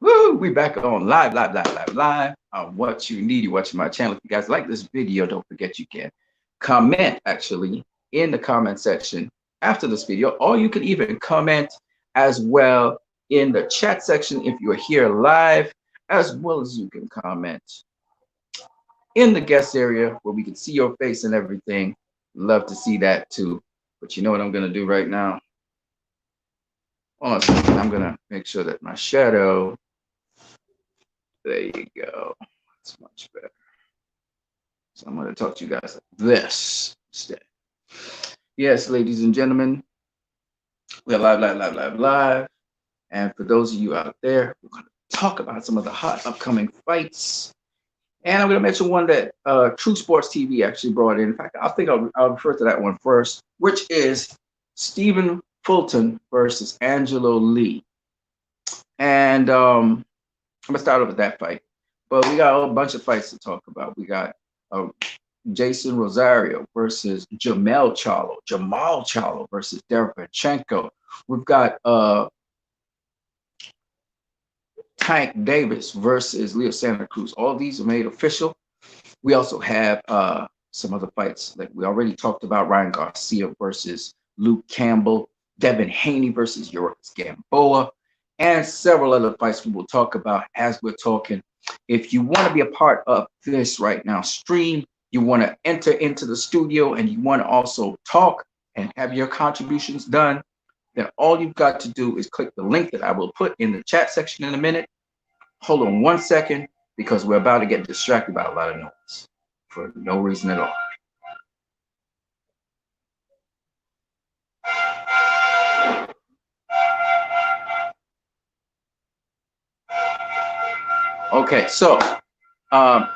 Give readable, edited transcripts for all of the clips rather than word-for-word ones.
Woo! We back on live. What you need, you're watching my channel. If you guys like this video, don't forget you can comment actually in the comment section after this video, or you can even comment as well in the chat section if you're here live, as well as you can comment in the guest area where we can see your face and everything. Love to see that too. But you know what I'm gonna do right now? Hold on a second. I'm gonna make sure that my shadow. There you go. That's much better. So I'm going to talk to you guys like this instead. Yes, ladies and gentlemen, we're live. And for those of you out there, we're going to talk about some of the hot upcoming fights. And I'm going to mention one that True Sports TV actually brought in. In fact, I think I'll refer to that one first, which is Stephen Fulton versus Angelo Lee. And I'm gonna start off with that fight, but we got a bunch of fights to talk about. We got Jason Rosario versus Jamal Charlo versus Derevyanchenko. We've got Tank Davis versus Leo Santa Cruz. All these are made official. We also have some other fights like we already talked about: Ryan Garcia versus Luke Campbell, Devin Haney versus Gamboa, and several other fights we will talk about as we're talking. If you want to be a part of this right now stream, you want to enter into the studio and you want to also talk and have your contributions done, then all you've got to do is click the link that I will put in the chat section in a minute. Hold on 1 second because we're about to get distracted by a lot of noise for no reason at all. Okay, so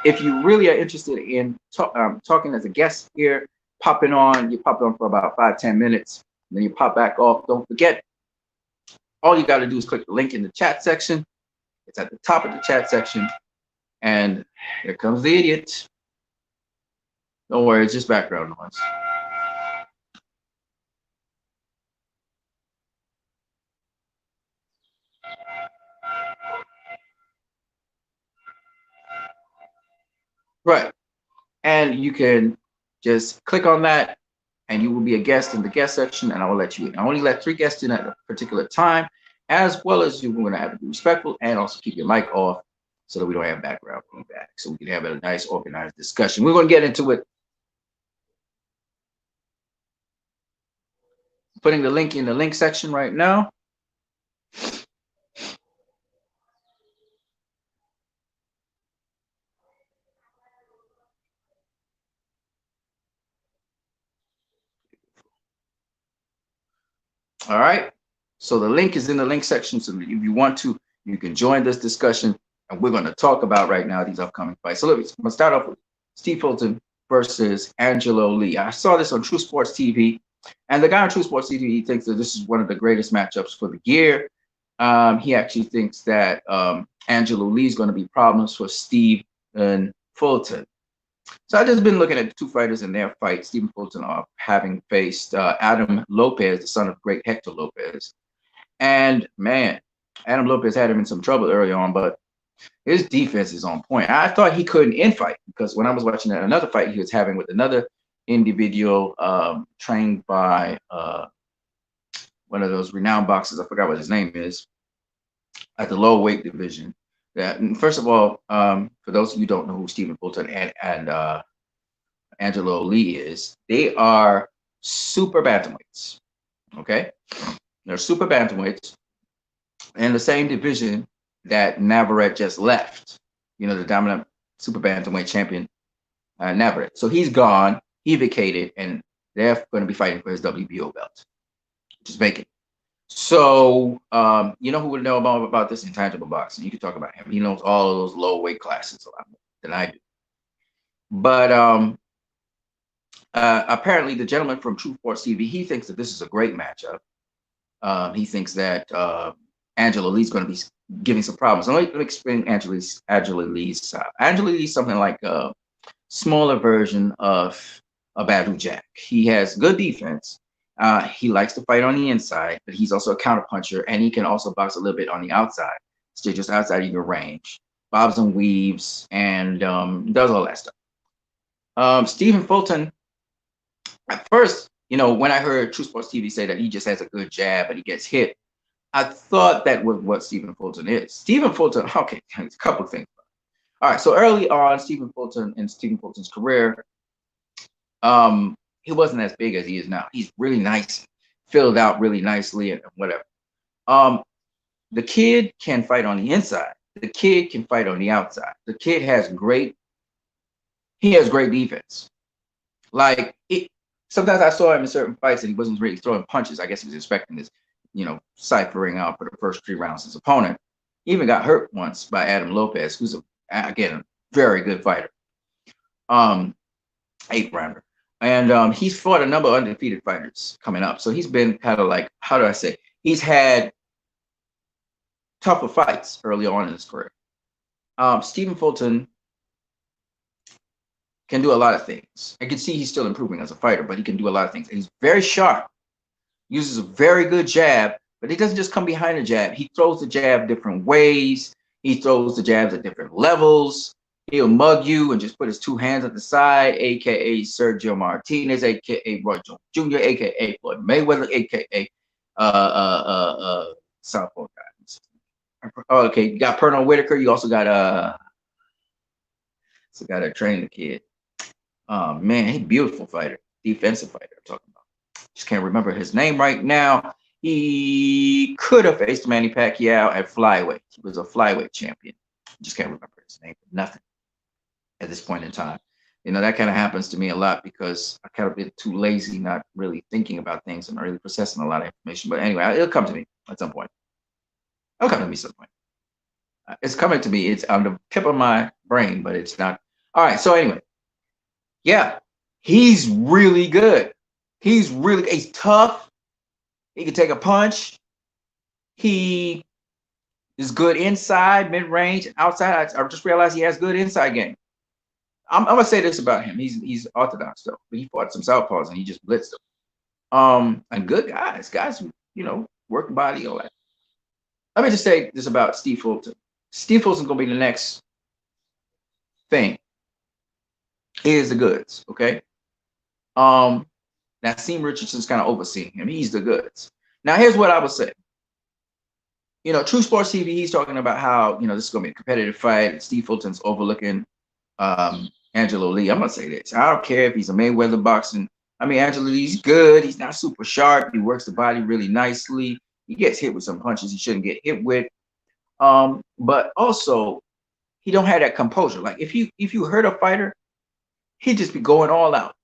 if you really are interested in talking as a guest here, you pop on for about 5-10 minutes, and then you pop back off. Don't forget, all you got to do is click the link in the chat section. It's at the top of the chat section, and here comes the idiot. Don't worry, it's just background noise. Right. And you can just click on that and you will be a guest in the guest section, and I will let you in. I only let 3 guests in at a particular time, as well as you're going to have to be respectful and also keep your mic off so that we don't have background feedback, so we can have a nice organized discussion. We're going to get into it. Putting the link in the link section right now. All right, so the link is in the link section, so if you want to, you can join this discussion, and we're going to talk about right now these upcoming fights. So I'm going to start off with Steve Fulton versus Angelo Lee. I saw this on True Sports TV, and the guy on True Sports TV, he thinks that this is one of the greatest matchups for the year. He actually thinks that Angelo Lee is going to be problems for Steve and Fulton. So I've just been looking at the 2 fighters in their fight. Stephen Fulton having faced Adam Lopez, the son of great Hector Lopez. And man, Adam Lopez had him in some trouble early on, but his defense is on point. I thought he couldn't infight because when I was watching another fight he was having with another individual trained by one of those renowned boxers, I forgot what his name is, at the low weight division. And first of all, for those of you who don't know who Stephen Fulton and Angelo Lee is, they are super bantamweights. Okay, they're super bantamweights in the same division that Navarrete just left. You know, the dominant super bantamweight champion, Navarrete. So he's gone, he vacated, and they're going to be fighting for his WBO belt, which is vacant. So, you know who would know about this? Intangible Boxing. You can talk about him. He knows all of those low weight classes a lot more than I do. But apparently the gentleman from True Sports TV, he thinks that this is a great matchup. He thinks that Angelo Lee's going to be giving some problems. Let me explain Angelo Lee's style. Angelo Lee's something like a smaller version of Badou Jack. He has good defense. He likes to fight on the inside, but he's also a counterpuncher, and he can also box a little bit on the outside. Stay just outside of your range, bobs and weaves, and does all that stuff. Stephen Fulton, at first, when I heard True Sports TV say that he just has a good jab and he gets hit, I thought that was what Stephen Fulton is. Stephen Fulton, okay, a couple of things. All right, so early on, Stephen Fulton's career, he wasn't as big as he is now. He's really nice, filled out really nicely, and whatever. The kid can fight on the inside. The kid can fight on the outside. The kid has great defense. Like sometimes I saw him in certain fights and he wasn't really throwing punches. I guess he was expecting this, ciphering out for the first 3 rounds his opponent. He even got hurt once by Adam Lopez, who's again a very good fighter. 8th rounder. And he's fought a number of undefeated fighters coming up. So he's been kind of like, how do I say? He's had tougher fights early on in his career. Stephen Fulton can do a lot of things. I can see he's still improving as a fighter, but he can do a lot of things. He's very sharp, uses a very good jab, but he doesn't just come behind the jab. He throws the jab different ways. He throws the jabs at different levels. He'll mug you and just put his 2 hands at the side, a.k.a. Sergio Martinez, a.k.a. Roy Jones Jr., a.k.a. Floyd Mayweather, a.k.a. Southpaw guy. Okay, you got Pernell Whitaker. You also got to train the kid. Man, he's a beautiful fighter, defensive fighter I'm talking about. Just can't remember his name right now. He could have faced Manny Pacquiao at flyweight. He was a flyweight champion. Just can't remember his name. Nothing at this point in time. That kind of happens to me a lot because I kind of been too lazy, not really thinking about things and not really processing a lot of information. But anyway, it'll come to me at some point. It'll come to me at some point. It's coming to me. It's on the tip of my brain, but it's not. All right. So anyway, yeah, he's really good. He's tough. He can take a punch. He is good inside, mid-range, outside. I just realized he has good inside game. I'm gonna say this about him. He's orthodox though, but he fought some southpaws and he just blitzed them. And good guys who, work body, all that. Let me just say this about Steve Fulton. Steve Fulton's gonna be the next thing. He is the goods, okay? Nassim Richardson's kind of overseeing him. He's the goods. Now, here's what I would say. True Sports TV, he's talking about how, this is going to be a competitive fight. And Steve Fulton's overlooking Angelo Lee. I'm going to say this. I don't care if he's a Mayweather boxing. Angelo Lee's good. He's not super sharp. He works the body really nicely. He gets hit with some punches he shouldn't get hit with. But also, he don't have that composure. Like, if you hurt a fighter, he'd just be going all out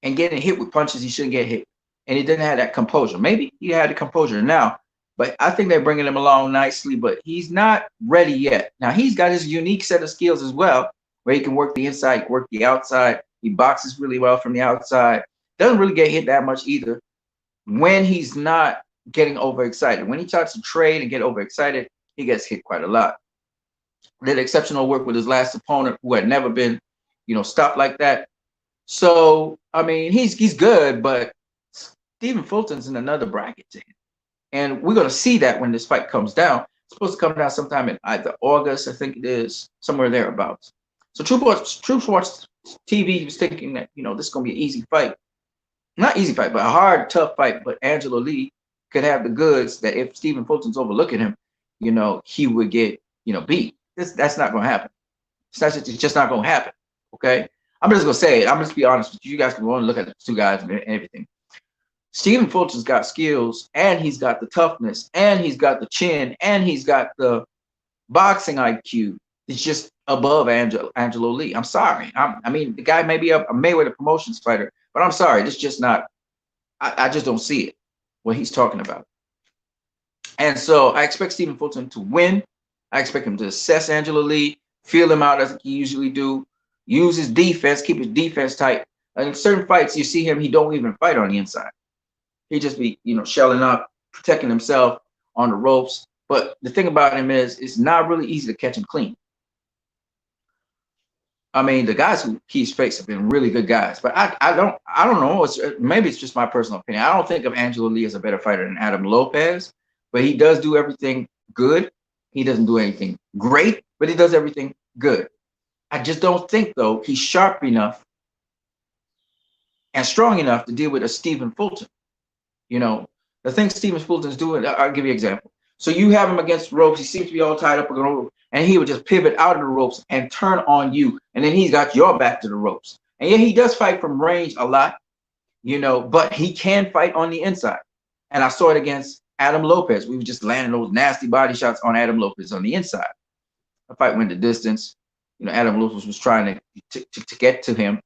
and getting hit with punches he shouldn't get hit. And he didn't have that composure. Maybe he had the composure now, but I think they're bringing him along nicely, but he's not ready yet. Now, he's got his unique set of skills as well, where he can work the inside, work the outside. He boxes really well from the outside. Doesn't really get hit that much either when he's not getting overexcited. When he starts to trade and get overexcited, he gets hit quite a lot. Did exceptional work with his last opponent who had never been, stopped like that. So, he's good, but Stephen Fulton's in another bracket to him. And we're going to see that when this fight comes down. It's supposed to come down sometime in either August, I think it is, somewhere thereabouts. So True Sports TV was thinking that, this is going to be an easy fight. Not easy fight, but a hard, tough fight. But Angelo Lee could have the goods that if Stephen Fulton's overlooking him, he would get, beat. That's not going to happen. It's just not going to happen. Okay? I'm just going to say it. I'm just be honest with you. You guys can go and look at the 2 guys and everything. Stephen Fulton's got skills, and he's got the toughness, and he's got the chin, and he's got the boxing IQ. It's just above Angelo Lee. I'm sorry. The guy may be a Mayweather promotions fighter, but I'm sorry. It's just not. I just don't see it, what he's talking about. And so I expect Stephen Fulton to win. I expect him to assess Angelo Lee, feel him out as he usually do, use his defense, keep his defense tight. And in certain fights, you see him, he don't even fight on the inside. He just be, shelling up, protecting himself on the ropes. But the thing about him is, it's not really easy to catch him clean. The guys who he's faced have been really good guys, but I don't know. Maybe it's just my personal opinion. I don't think of Angelo Lee as a better fighter than Adam Lopez, but he does do everything good He doesn't do anything great, but he does everything good. I just don't think, though, he's sharp enough and strong enough to deal with a Stephen Fulton. You know, the thing Stephen Fulton's doing, I'll give you an example. So you have him against the ropes. He seems to be all tied up against the ropes, and he would just pivot out of the ropes and turn on you. And then he's got your back to the ropes. And yeah, he does fight from range a lot, you know, but he can fight on the inside. And I saw it against Adam Lopez. We were just landing those nasty body shots on Adam Lopez on the inside. The fight went the distance. You know, Adam Lopez was trying to get to him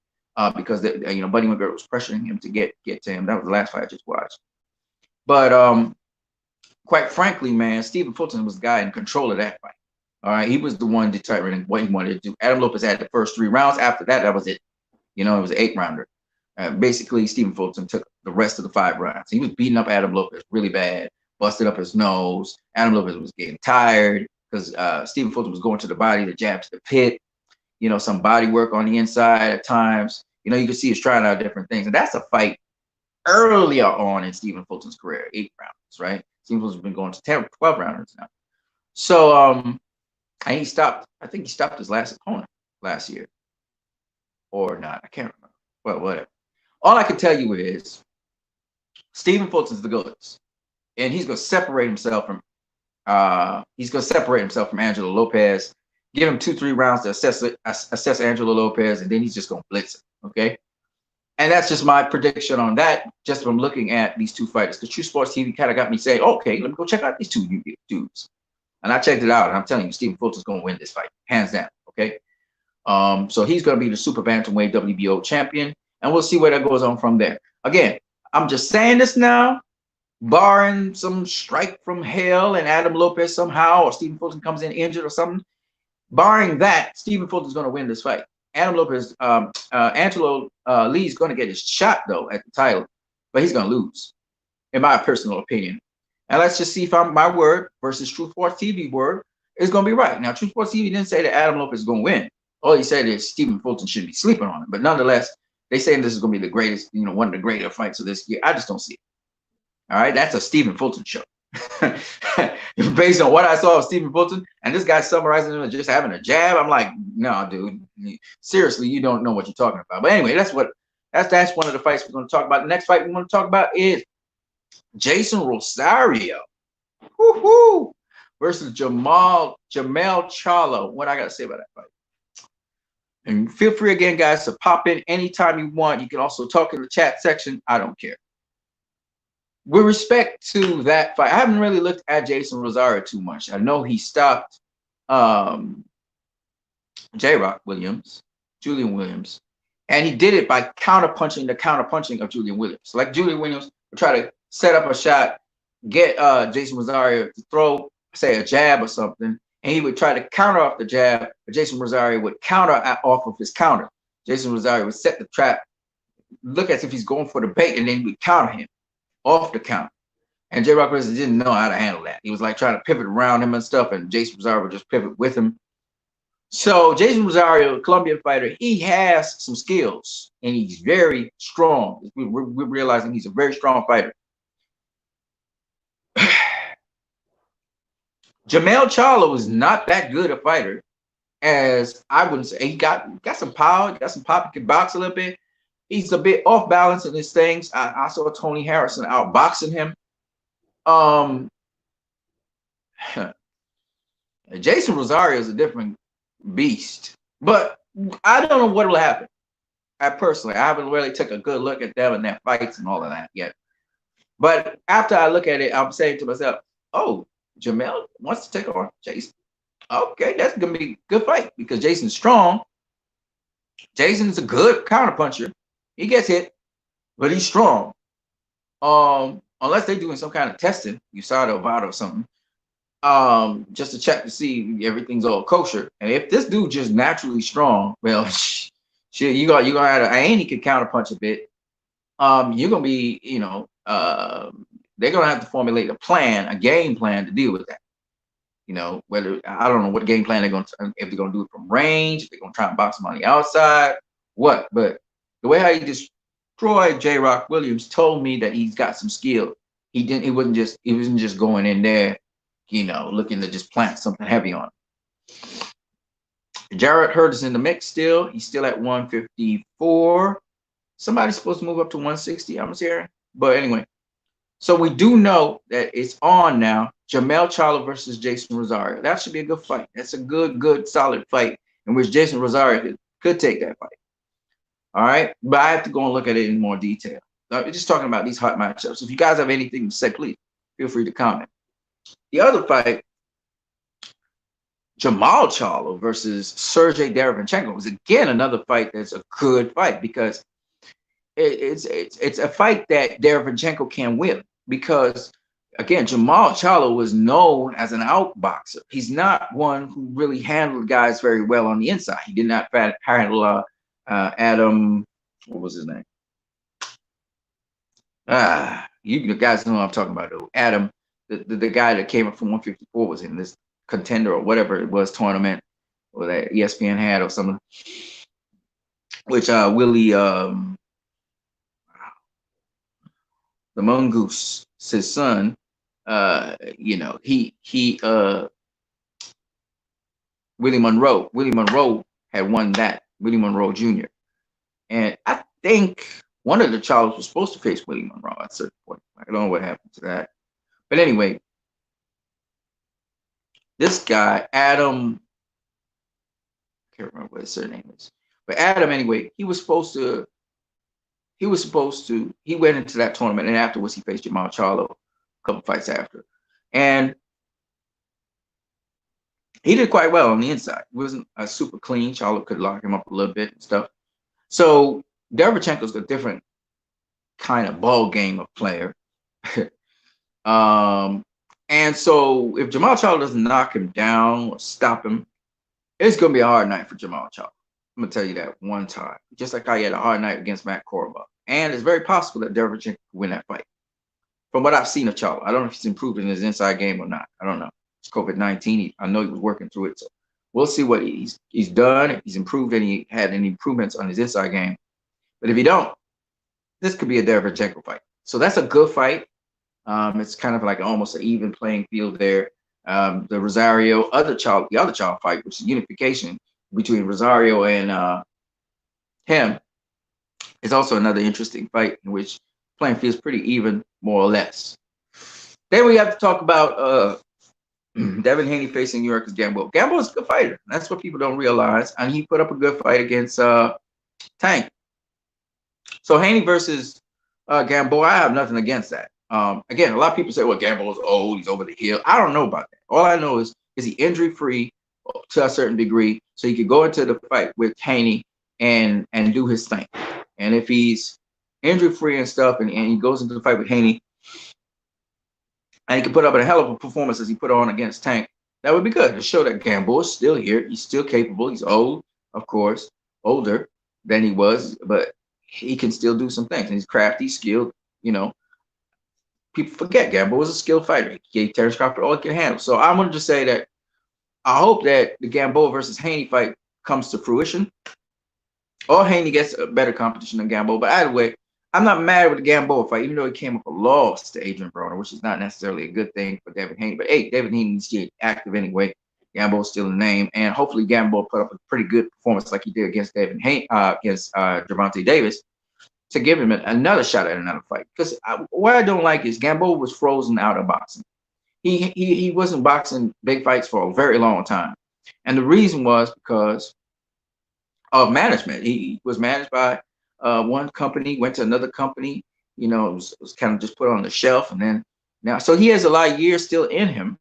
because you know, Buddy McGregor was pressuring him to get to him. That was the last fight I just watched. But quite frankly, man, Stephen Fulton was the guy in control of that fight. All right, he was the one determining what he wanted to do. Adam Lopez had the first 3 rounds. After that, that was it. You know, it was an 8-rounder. Basically, Stephen Fulton took the rest of the 5 rounds. He was beating up Adam Lopez really bad, busted up his nose. Adam Lopez was getting tired because Stephen Fulton was going to the body, the jab to the pit. You know, some body work on the inside at times. You know, you can see he's trying out different things, and that's a fight earlier on in Stephen Fulton's career, 8 rounds, right? Stephen Fulton's been going to 10, 12 rounds now. So, and he stopped, I think he stopped his last opponent last year. Or not, I can't remember. Well, whatever. All I can tell you is Stephen Fulton's the goods. And he's going to separate himself from Angelo Lopez, give him 2-3 rounds to assess Angelo Lopez, and then he's just going to blitz him, okay? And that's just my prediction on that, just from looking at these 2 fighters. Because True Sports TV kind of got me saying, okay, let me go check out these 2 dudes. And I checked it out, and I'm telling you, Stephen Fulton's going to win this fight, hands down, okay? So he's going to be the super bantamweight WBO champion, and we'll see where that goes on from there. Again, I'm just saying this now, barring some strike from hell and Adam Lopez somehow, or Stephen Fulton comes in injured or something. Barring that, Stephen Fulton's going to win this fight. Adam Lopez, Angelo Lee's going to get his shot, though, at the title, but he's going to lose, in my personal opinion. And let's just see if my word versus True Sports TV word is going to be right. Now, True Sports TV didn't say that Adam Lopez is going to win. All he said is Stephen Fulton shouldn't be sleeping on him. But nonetheless, they saying this is going to be the greatest, you know, one of the greater fights of this year. I just don't see it. All right, that's a Stephen Fulton show. Based on what I saw of Stephen Fulton, and this guy summarizing him as just having a jab, I'm like, no, dude, seriously, you don't know what you're talking about. But anyway, that's one of the fights we're going to talk about. The next fight we want to talk about is Jason Rosario, versus Jamel Charlo. What I got to say about that fight? And feel free again, guys, to pop in anytime you want. You can also talk in the chat section. I don't care. With respect to that fight, I haven't really looked at Jason Rosario too much. I know he stopped J-Rock Williams, Julian Williams, and he did it by the counterpunching of Julian Williams. Like Julian Williams would try to set up a shot, get Jason Rosario to throw, say, a jab or something, and he would try to counter off the jab, but Jason Rosario would counter off of his counter. Jason Rosario would set the trap, look as if he's going for the bait, and then we'd counter him off the count. And J-Rock didn't know how to handle that. He was like trying to pivot around him and stuff, and Jason Rosario would just pivot with him. So Jason Rosario, Colombian fighter, he has some skills, and he's very strong. We're realizing he's a very strong fighter. Jamel Charlo is not that good a fighter, as I wouldn't say. He got some power, got some pop. He can box a little bit. He's a bit off balance in his things. I saw Tony Harrison outboxing him. Jason Rosario is a different beast, but I don't know what will happen. I haven't really took a good look at them and their fights and all of that yet. But after I look at it, I'm saying to myself, oh, Jamel wants to take on Jason. Okay, that's going to be a good fight because Jason's strong. Jason's a good counterpuncher. He gets hit, but he's strong. Unless they're doing some kind of testing, USADA or VADA or something, just to check to see everything's all kosher. And if this dude just naturally strong, well, shit, you're gonna have to, Haney can counterpunch a bit. You're gonna be, they're gonna have to formulate a game plan to deal with that. Whether I don't know what game plan they're gonna, if they're gonna do it from range, if they're gonna try and box him on the outside, what? But the way how he destroyed J-Rock Williams told me that he's got some skill. He wasn't just going in there looking to just plant something heavy on him. Jarrett Hurd is in the mix still. He's still at 154. Somebody's supposed to move up to 160, I'm hearing. But anyway, so we do know that it's on now. Jermell Charlo versus Jason Rosario. That should be a good fight. That's a good, solid fight in which Jason Rosario could take that fight. All right, but I have to go and look at it in more detail. We're just talking about these hot matchups. If you guys have anything to say, please feel free to comment. The other fight, Jermall Charlo versus Sergey Derevyanchenko, was again another fight that's a good fight because it's a fight that Derevyanchenko can win because, again, Jermall Charlo was known as an outboxer. He's not one who really handled guys very well on the inside. He did not handle Adam, what was his name? You guys know what I'm talking about, though. Adam, the guy that came up from 154 was in this contender or whatever it was tournament or that ESPN had or something, which Willie, the Mongoose, his son, Willie Monroe had won that, Willie Monroe Jr. And I think one of the Charlos was supposed to face Willie Monroe at a certain point. I don't know what happened to that. But anyway, this guy, Adam, I can't remember what his surname is. But Adam, anyway, he went into that tournament, and afterwards he faced Jermall Charlo a couple fights after. And he did quite well on the inside. He wasn't super clean. Charlo could lock him up a little bit and stuff. So Derevyanchenko's a different kind of ball game of player. And so if Jermall Charlo doesn't knock him down or stop him, it's going to be a hard night for Jermall Charlo. I'm going to tell you that one time. Just like I had a hard night against Matt Korobov. And it's very possible that Derevyanchenko could win that fight. From what I've seen of Charlo, I don't know if he's improved in his inside game or not. I don't know. It's COVID-19. I know he was working through it. So we'll see what he's done, if he's improved, and he had any improvements on his inside game. But if he don't, this could be a Derevyanchenko fight. So that's a good fight. It's kind of like almost an even playing field there. The Rosario, the other Charlo fight, which is unification between Rosario and him, is also another interesting fight in which playing field is pretty even, more or less. Then we have to talk about Devin Haney facing New York's Gamboa. Gamboa is a good fighter. That's what people don't realize. And he put up a good fight against Tank. So Haney versus Gamboa, I have nothing against that. Again, a lot of people say, well, Gamboa's old, he's over the hill. I don't know about that. All I know is he injury-free to a certain degree, so he could go into the fight with Haney and do his thing. And if he's injury-free and stuff, and he goes into the fight with Haney, and he can put up a hell of a performance as he put on against Tank, that would be good to show that Gamboa's still here. He's still capable. He's old, of course, older than he was, but he can still do some things. And he's crafty, skilled, People forget Gamboa was a skilled fighter. He gave Terrence Crawford all he can handle. So I wanted to say that I hope that the Gamboa versus Haney fight comes to fruition, or Haney gets a better competition than Gamboa. But either way, I'm not mad with the Gamboa fight, even though he came up a loss to Adrian Broner, which is not necessarily a good thing for Devin Haney. But hey, Devin Haney needs to get active anyway. Gamboa's still a name, and hopefully Gamboa put up a pretty good performance like he did against against Gervonta Davis, to give him another shot at another fight. Because what I don't like is Gamboa was frozen out of boxing. He wasn't boxing big fights for a very long time. And the reason was because of management. He was managed by one company, went to another company, it was kind of just put on the shelf. And then now, so he has a lot of years still in him,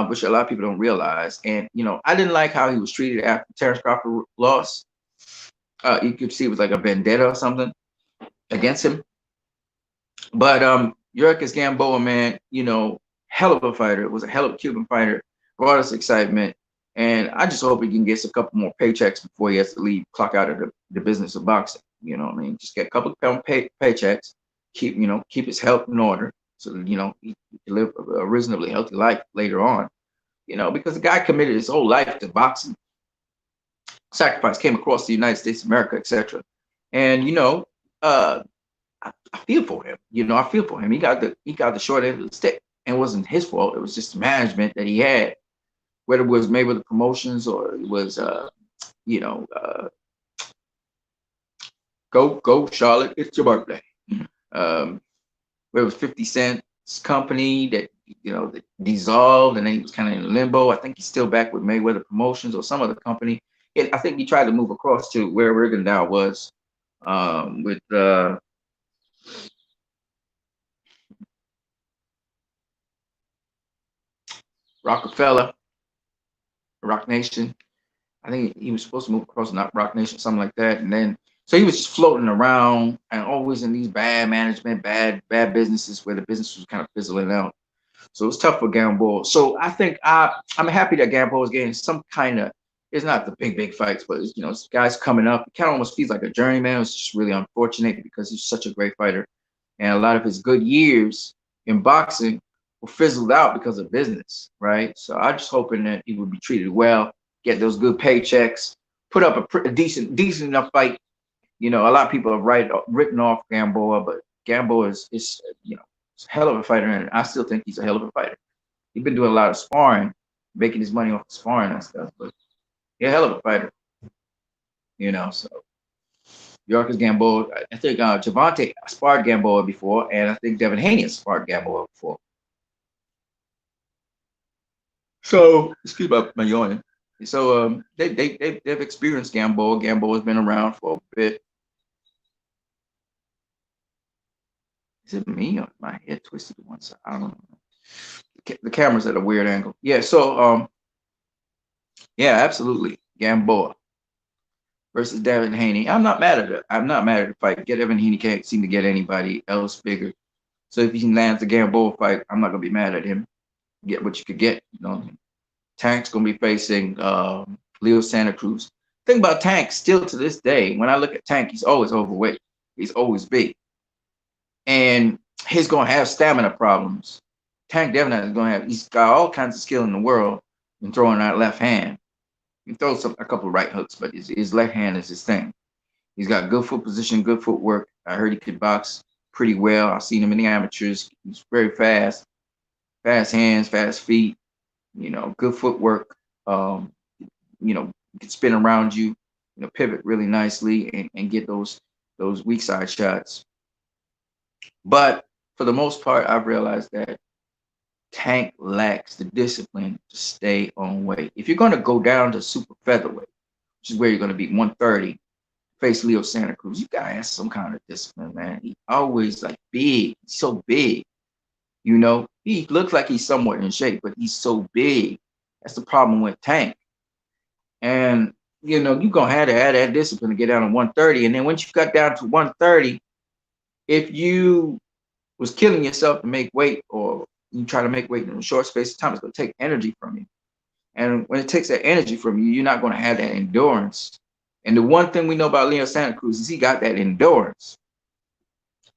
which a lot of people don't realize. And, I didn't like how he was treated after Terrence Crawford lost. You could see it was like a vendetta or something against him. But Yurkis Gamboa, man, hell of a fighter. It was a hell of a Cuban fighter, brought us excitement. And I just hope he can get a couple more paychecks before he has to leave, clock out of the business of boxing. You know what I mean? Just get a couple of paychecks, keep his health in order so that, he can live a reasonably healthy life later on. Because the guy committed his whole life to boxing, sacrifice, came across the United States of America, etc. And, I feel for him. I feel for him. He got the short end of the stick. and it wasn't his fault. It was just the management that he had, whether it was Mayweather Promotions or it was, you know, go Charlotte, it's your birthday. Where it was 50 Cent's company that that dissolved, and then he was kind of in limbo. I think he's still back with Mayweather Promotions or some other company. I think he tried to move across to where Rigondeaux was, with Rockefeller, Rock Nation. I think he was supposed to move across, not Rock Nation, something like that. And then so he was just floating around and always in these bad management, bad businesses where the business was kind of fizzling out. So it was tough for Gamboa. So I think I'm happy that Gamboa is getting some kind of, it's not the big fights, but it's, it's guys coming up. It kind of almost feels like a journeyman. It's just really unfortunate because he's such a great fighter. And a lot of his good years in boxing were fizzled out because of business, right? So I'm just hoping that he would be treated well, get those good paychecks, put up a decent enough fight. A lot of people have written off Gamboa, but Gamboa is it's a hell of a fighter, and I still think he's a hell of a fighter. He's been doing a lot of sparring, making his money off of sparring and stuff, but he's a hell of a fighter. So York is Gamboa. I think Javante sparred Gamboa before, and I think Devin Haney has sparred Gamboa before. So excuse my yawning. So they've experienced Gamboa. Gamboa's been around for a bit. Is it me or my head twisted to one side? I don't know. The camera's at a weird angle. Yeah, so yeah, absolutely. Gamboa versus Devin Haney. I'm not mad at it. I'm not mad at the fight. Devin Haney can't seem to get anybody else bigger. So if he lands the Gamboa fight, I'm not gonna be mad at him. Get what you could get. Tank's gonna be facing Leo Santa Cruz. Thing about Tank, still to this day, when I look at Tank, he's always overweight. He's always big. And he's going to have stamina problems. Tank definitely is going to have, he's got all kinds of skill in the world in throwing that left hand. He throws a couple of right hooks, but his left hand is his thing. He's got good foot position, good footwork. I heard he could box pretty well. I've seen him in the amateurs. He's very fast. Fast hands, fast feet, good footwork. He can spin around you, pivot really nicely and get those weak side shots. But for the most part, I've realized that Tank lacks the discipline to stay on weight. If you're going to go down to super featherweight, which is where you're going to be 130, face Leo Santa Cruz, you got to have some kind of discipline, man. He's always big. He's so big. He looks like he's somewhat in shape, but he's so big. That's the problem with Tank. And, you're going to have to have that discipline to get down to 130. And then once you got down to 130, if you was killing yourself to make weight, or you try to make weight in a short space of time, it's going to take energy from you. And when it takes that energy from you, you're not going to have that endurance. And the one thing we know about Leo Santa Cruz is he got that endurance.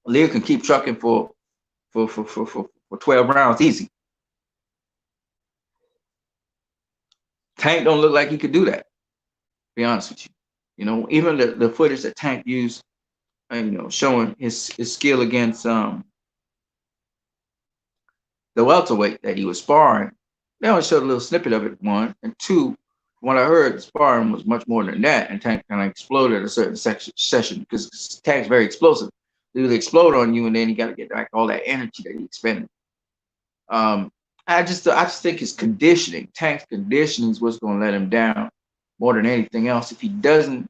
Leo can keep trucking for 12 rounds easy. Tank don't look like he could do that, to be honest with you. Even the footage that Tank used, showing his skill against the welterweight that he was sparring. They only showed a little snippet of it, one. And two, when I heard, the sparring was much more than that, and Tank kind of exploded at a certain session because Tank's very explosive. He would explode on you, and then you got to get back all that energy that he expended. I just think his conditioning, Tank's conditioning, is what's going to let him down more than anything else. If he doesn't,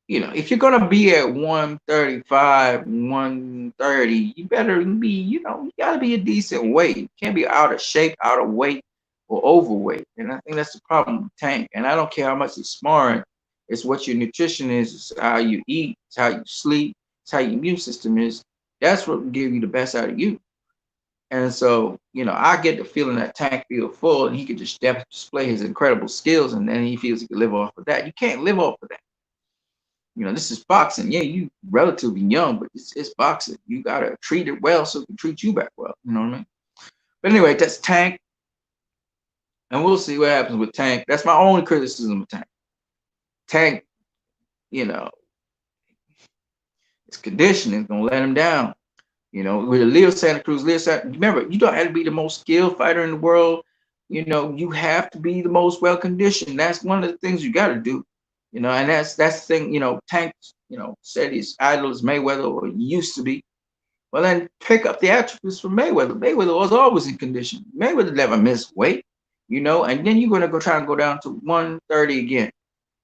if you're going to be at 135, 130, you better be, you got to be a decent weight. You can't be out of shape, out of weight, or overweight. And I think that's the problem with Tank. And I don't care how much he's sparring. It's what your nutrition is. It's how you eat. It's how you sleep. It's how your immune system is. That's what will give you the best out of you. And so, I get the feeling that Tank feels full and he could just display his incredible skills, and then he feels he can live off of that. You can't live off of that. This is boxing. Yeah, you relatively young, but it's boxing. You got to treat it well so it can treat you back well. You know what I mean? But anyway, that's Tank. And we'll see what happens with Tank. That's my only criticism of Tank. Tank, his conditioning is going to let him down. You know, with Leo Santa Cruz, remember, you don't have to be the most skilled fighter in the world. You know, you have to be the most well conditioned. That's one of the things you got to do. You know, and that's the thing. You know, Tank, you know, said his idol is Mayweather, or used to be. Well, then pick up the attributes from Mayweather. Mayweather was always in condition. Mayweather never missed weight. You know, and then you're gonna go try and go down to 130 again.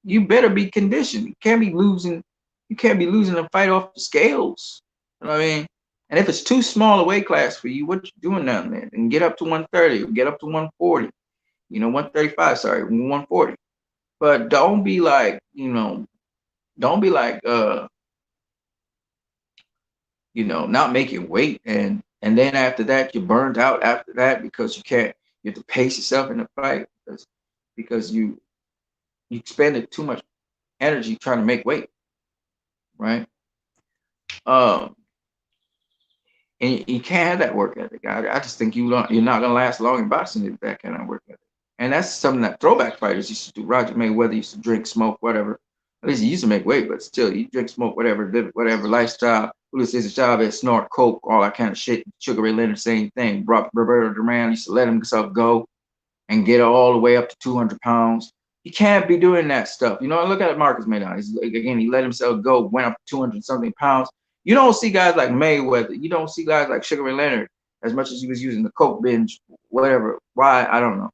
You better be conditioned. You can't be losing. You can't be losing a fight off the scales. You know what I mean? And if it's too small a weight class for you, what you doing down there? And get up to 130, or get up to 140. You know, 135. Sorry, 140. But don't be like, you know, don't be like, you know, not making weight, and then after that you're burned out after that because you can't. You have to pace yourself in the fight because you expended too much energy trying to make weight, right? Um, and you can't have that work ethic. I just think you're not gonna last long in boxing with that kind of work ethic. And that's something that throwback fighters used to do. Roger Mayweather used to drink, smoke, whatever. At least he used to make weight, but still, you drink, smoke, whatever, live whatever lifestyle. Julio Cesar Chavez, snort coke, all that kind of shit. Sugar Ray Leonard, same thing. Roberto Duran used to let himself go and get all the way up to 200 pounds. You can't be doing that stuff. You know, look at Marcus Maidana. Again, he let himself go, went up 200 something pounds. You don't see guys like Mayweather. You don't see guys like Sugar Ray Leonard as much as he was using the coke binge, whatever. Why? I don't know.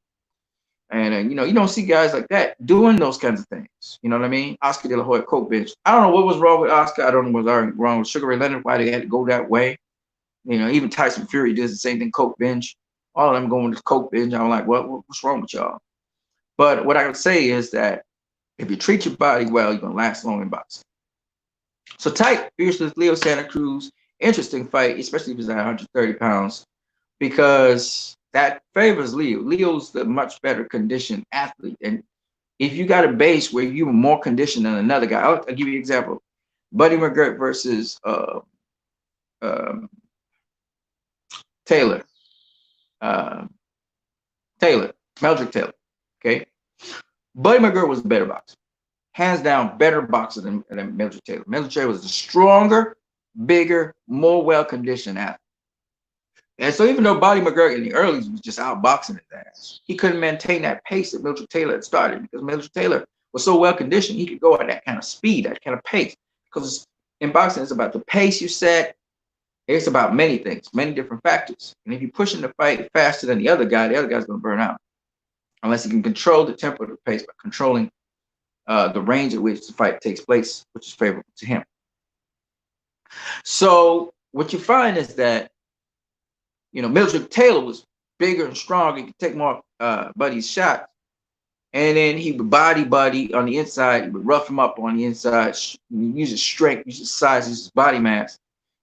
And you know, you don't see guys like that doing those kinds of things. You know what I mean? Oscar De La Hoya, coke binge. I don't know what was wrong with Oscar. I don't know what was wrong with Sugar Ray Leonard. Why they had to go that way. You know, even Tyson Fury does the same thing. Coke binge. All of them going to coke binge. I'm like, what's wrong with y'all? But what I would say is that if you treat your body well, you're gonna last long in boxing. So Tight versus Leo Santa Cruz, interesting fight, especially if he's at 130 pounds, because that favors Leo. Leo's the much better conditioned athlete. And if you got a base where you're more conditioned than another guy, I'll give you an example. Buddy McGirt versus Taylor. Meldrick Taylor. Okay. Buddy McGirt was a better boxer. Hands down, better boxer than Meldrick Taylor. Meldrick Taylor was a stronger, bigger, more well-conditioned athlete. And so even though Buddy McGirt in the early was just outboxing his ass, he couldn't maintain that pace that Meldrick Taylor had started because Meldrick Taylor was so well-conditioned, he could go at that kind of speed, that kind of pace. Because in boxing, it's about the pace you set. It's about many things, many different factors. And if you're pushing the fight faster than the other guy's going to burn out. Unless he can control the tempo of the pace by controlling the range at which the fight takes place, which is favorable to him. So what you find is that, you know, Meldrick Taylor was bigger and stronger. He could take more Buddy's shots. And then he would body Buddy on the inside. He would rough him up on the inside, use his strength, use his size, use his body mass.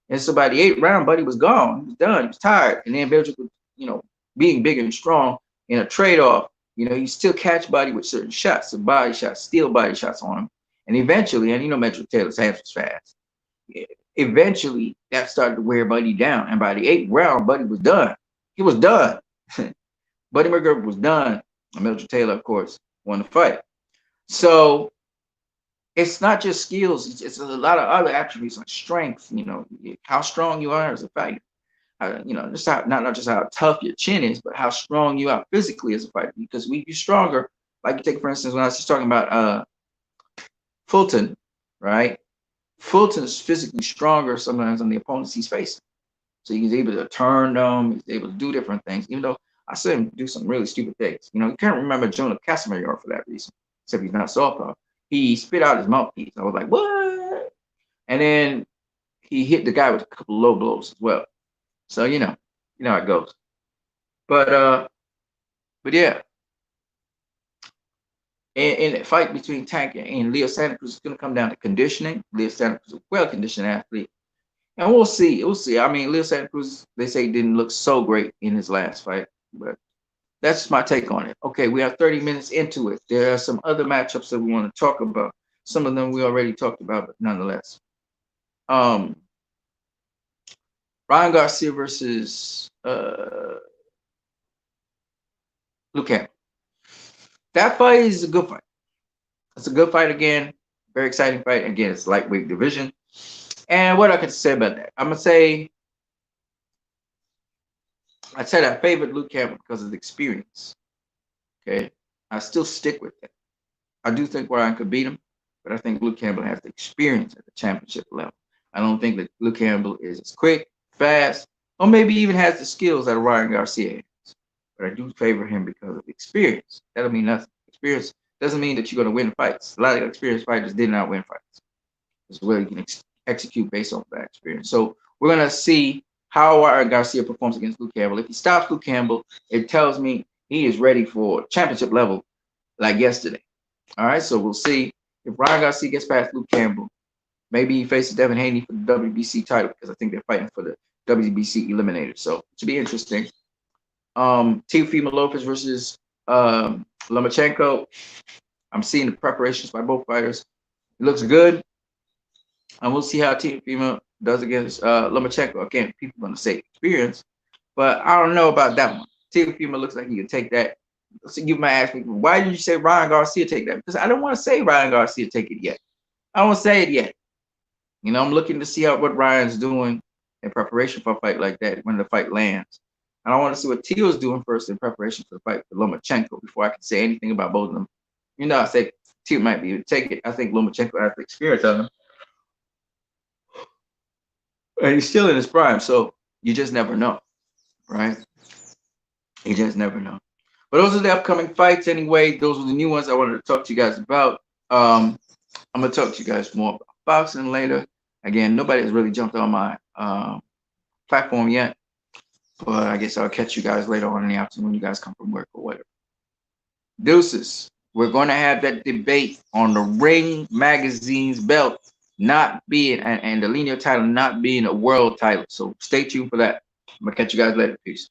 And so by the 8th round, Buddy was gone. He was done. He was tired. And then Meldrick was, you know, being bigger and strong in a trade-off, you know, you still catch Buddy with certain shots, some body shots, steal body shots on him. And eventually, and you know, Meldrick Taylor's hands was fast. Eventually, that started to wear Buddy down. And by the 8th round, Buddy was done. He was done. Buddy McGirt was done. And Meldrick Taylor, of course, won the fight. So it's not just skills. It's a lot of other attributes like strength, you know, how strong you are as a fighter. You know, just how, not just how tough your chin is, but how strong you are physically as a fighter. Because we you're stronger. Like you take, for instance, when I was just talking about Fulton, right? Fulton's physically stronger sometimes than the opponents he's facing. So he's able to turn them. He's able to do different things. Even though I saw him do some really stupid things. You know, you can't remember Jonah Casamayor for that reason, except he's not soft. He spit out his mouthpiece. I was like, what? And then he hit the guy with a couple of low blows as well. So you know how it goes. But yeah, in the fight between Tank and Leo Santa Cruz, it's going to come down to conditioning. Leo Santa Cruz is a well-conditioned athlete, and we'll see. We'll see. I mean, Leo Santa Cruz, they say, didn't look so great in his last fight, but that's my take on it. Okay, we are 30 minutes into it. There are some other matchups that we want to talk about. Some of them we already talked about, but nonetheless. Ryan Garcia versus Luke Campbell. That fight is a good fight. It's a good fight again. Very exciting fight. Again, it's lightweight division. And what I can say about that, I'm going to say I said I favored Luke Campbell because of the experience. Okay, I still stick with that. I do think Ryan could beat him, but I think Luke Campbell has the experience at the championship level. I don't think that Luke Campbell is as quick, fast, or maybe even has the skills that Ryan Garcia has. But I do favor him because of experience. That'll mean nothing. Experience doesn't mean that you're going to win fights. A lot of experienced fighters did not win fights. It's where you can execute based on that experience. So we're going to see how Ryan Garcia performs against Luke Campbell. If he stops Luke Campbell, it tells me he is ready for championship level like yesterday. All right, so we'll see if Ryan Garcia gets past Luke Campbell. Maybe he faces Devin Haney for the WBC title because I think they're fighting for the WBC eliminator. So it should be interesting. Teofimo Lopez versus Lomachenko. I'm seeing the preparations by both fighters. It looks good. And we'll see how Teofimo does against Lomachenko. Again, people are going to say experience, but I don't know about that one. Teofimo looks like he can take that. So you might ask me, why did you say Ryan Garcia take that? Because I don't want to say Ryan Garcia take it yet. I don't want to say it yet. You know, I'm looking to see what Ryan's doing in preparation for a fight like that when the fight lands. And I want to see what Teal's doing first in preparation for the fight for Lomachenko before I can say anything about both of them. You know, I say Teal might be able to take it. I think Lomachenko has the experience on him. And he's still in his prime, so you just never know, right? You just never know. But those are the upcoming fights anyway. Those were the new ones I wanted to talk to you guys about. I'm going to talk to you guys more about boxing later. Again, nobody has really jumped on my platform yet. But I guess I'll catch you guys later on in the afternoon when you guys come from work or whatever. Deuces. We're going to have that debate on the Ring Magazine's belt not being, and the linear title not being a world title. So stay tuned for that. I'm going to catch you guys later. Peace.